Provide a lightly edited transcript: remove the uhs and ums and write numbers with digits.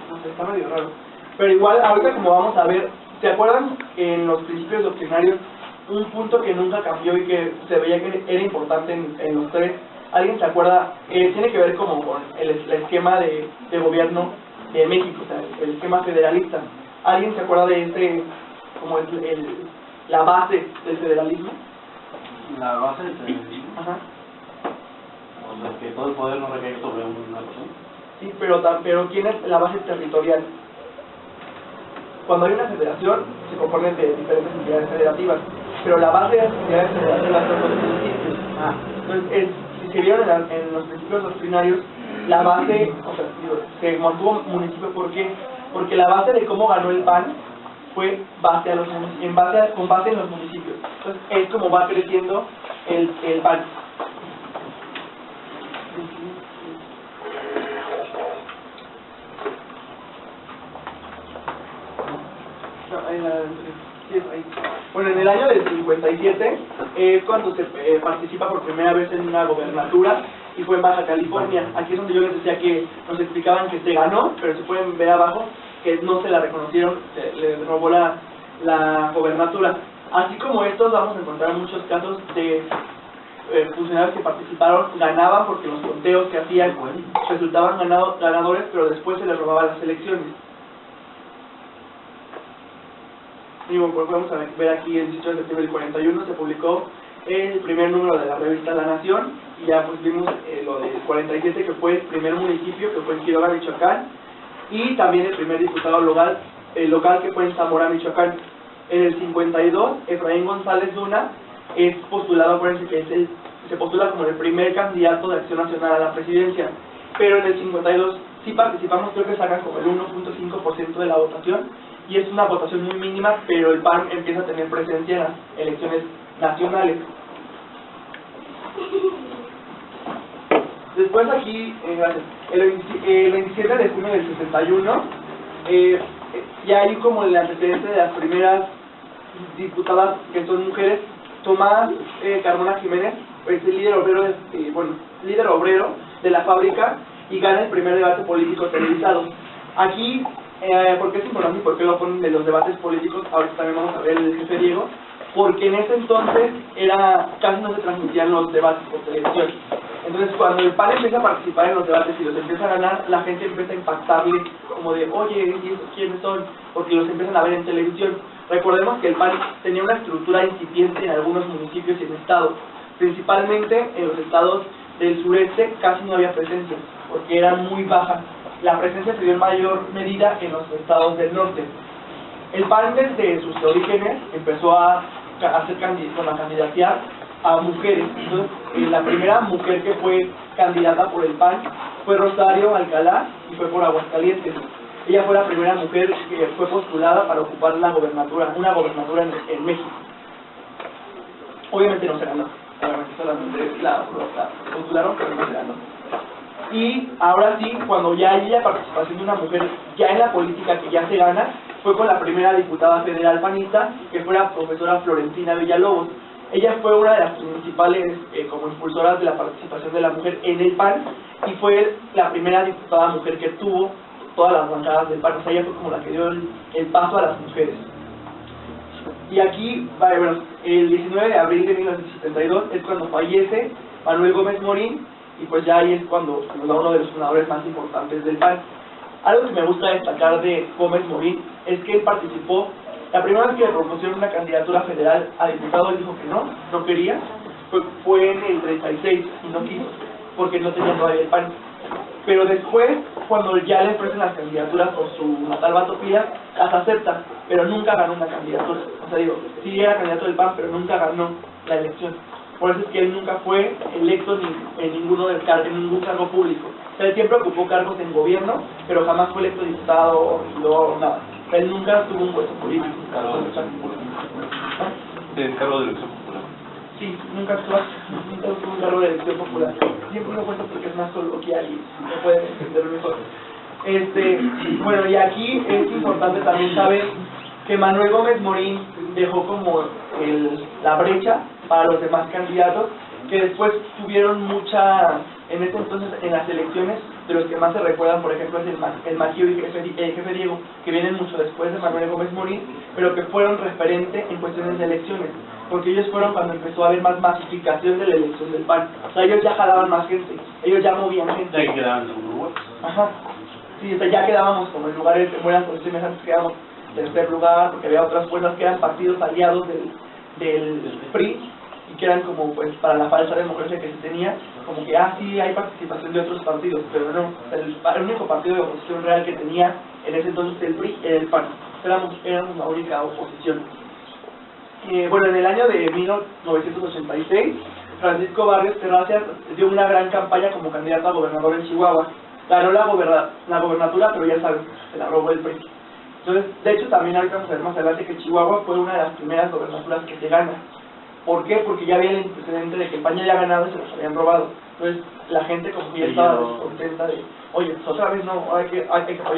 No sé, está medio raro. Pero igual, ahorita como vamos a ver, ¿se acuerdan en los principios doctrinarios un punto que nunca cambió y que se veía que era importante en los tres? ¿Alguien se acuerda? Tiene que ver como con el esquema de gobierno de México, o sea, el esquema federalista. ¿Alguien se acuerda de este, como la base del federalismo? La base del federalismo. Ajá. O sea, que todo el poder no recae sobre una persona. Sí, pero ¿quién es la base territorial? Cuando hay una federación, se componen de diferentes entidades federativas, pero la base de las entidades federativas son los municipios. Entonces, si se vieron en los principios doctrinarios, la base, o sea, se mantuvo municipio, ¿por qué? Porque la base de cómo ganó el PAN fue con base en los municipios. Entonces, es como va creciendo el PAN. Bueno, en el año del 57 es cuando se participa por primera vez en una gobernatura y fue en Baja California. Aquí es donde yo les decía que nos explicaban que se ganó, pero se pueden ver abajo que no se la reconocieron, se le robó la gobernatura. Así como estos vamos a encontrar muchos casos de funcionarios que participaron, ganaban porque los conteos que hacían resultaban ganadores, pero después se les robaban las elecciones. Y bueno, pues vamos a ver aquí el 18 de septiembre del 41 se publicó el primer número de la revista La Nación, y ya pues vimos lo del 47 que fue el primer municipio, que fue en Quiroga, Michoacán, y también el primer diputado local que fue en Zamora, Michoacán. En el 52, Efraín González Luna es postulado, acuérdense que se postula como el primer candidato de Acción Nacional a la presidencia, pero en el 52 sí participamos, creo que sacan como el 1.5% de la votación, y es una votación muy mínima, pero el PAN empieza a tener presencia en las elecciones nacionales. Después aquí, el 27 de junio del 61, ya hay como el antecedente de las primeras diputadas que son mujeres. Tomás Carmona Jiménez es el líder obrero de la fábrica y gana el primer debate político televisado. Aquí, ¿por qué es importante y por qué lo ponen de los debates políticos? Ahorita también vamos a ver el jefe Diego. Porque en ese entonces casi no se transmitían los debates por televisión. Entonces cuando el PAN empieza a participar en los debates y los empieza a ganar, la gente empieza a impactarle como de, oye, ¿y estos quiénes son? Porque los empiezan a ver en televisión. Recordemos que el PAN tenía una estructura incipiente en algunos municipios y en estados. Principalmente en los estados del sureste casi no había presencia, porque era muy baja. La presencia se dio en mayor medida en los estados del norte. El PAN desde sus orígenes empezó a candidatear a mujeres. Entonces, la primera mujer que fue candidata por el PAN fue Rosario Alcalá y fue por Aguascalientes. Ella fue la primera mujer que fue postulada para ocupar una gobernatura en México. Obviamente no se ganó, solamente la postularon, pero no se ganó. Y ahora sí, cuando ya hay la participación de una mujer ya en la política, que ya se gana, fue con la primera diputada federal panista, que fue la profesora Florentina Villalobos. Ella fue una de las principales como impulsoras de la participación de la mujer en el PAN, y fue la primera diputada mujer que tuvo todas las bancadas del PAN. O sea, ella fue como la que dio el paso a las mujeres. Y aquí, bueno, el 19 de abril de 1972 es cuando fallece Manuel Gómez Morín, y pues ya ahí es cuando nos da uno de los fundadores más importantes del PAN. Algo que me gusta destacar de Gómez Morín es que él participó, la primera vez que le propusieron una candidatura federal a diputado, él dijo que no quería, fue en el 36 y no quiso, porque no tenía todavía el PAN. Pero después, cuando ya le ofrecen las candidaturas por su natal Batopía, las acepta, pero nunca ganó una candidatura. O sea, sí era candidato del PAN, pero nunca ganó la elección. Por eso es que él nunca fue electo en ningún cargo público. O sea, él siempre ocupó cargos en gobierno, pero jamás fue electo diputado y luego nada. O sea, él nunca tuvo un puesto político. ¿De cargo de elección popular? Sí, nunca tuvo un cargo de elección popular. Siempre lo cuento porque es más coloquial y me pueden entender mejor. Bueno, y aquí es importante también saber que Manuel Gómez Morín dejó como la brecha para los demás candidatos, que después tuvieron en ese entonces en las elecciones de los que más se recuerdan, por ejemplo, es el Maquio y el jefe Diego, que vienen mucho después de Manuel Gómez Morín, pero que fueron referente en cuestiones de elecciones, porque ellos fueron cuando empezó a haber más masificación de la elección del PAN. O sea, ellos ya jalaban más gente, ellos ya movían gente. Ya quedaban en segundo lugar. Ajá. Sí, o sea, ya quedábamos como en lugares, como eran posiciones antes, quedábamos en tercer lugar, porque había otras fuerzas que eran partidos aliados del PRI, y que eran como, pues, para la falsa democracia que se tenía, como que, sí, hay participación de otros partidos, pero no, el único partido de oposición real que tenía en ese entonces el PRI era el PAN. Éramos la única oposición. Bueno, en el año de 1986, Francisco Barrios Terracia dio una gran campaña como candidato a gobernador en Chihuahua. Ganó la gobernatura, pero ya saben, se la robó el PRI. Entonces, de hecho, también ahorita vamos a ver más adelante que Chihuahua fue una de las primeras gobernaturas que se gana. ¿Por qué? Porque ya había el antecedente de que el PAN ya había ganado y se los habían robado. Entonces, la gente como que ya estaba descontenta de, oye, pues otra vez no, hay que apoyar.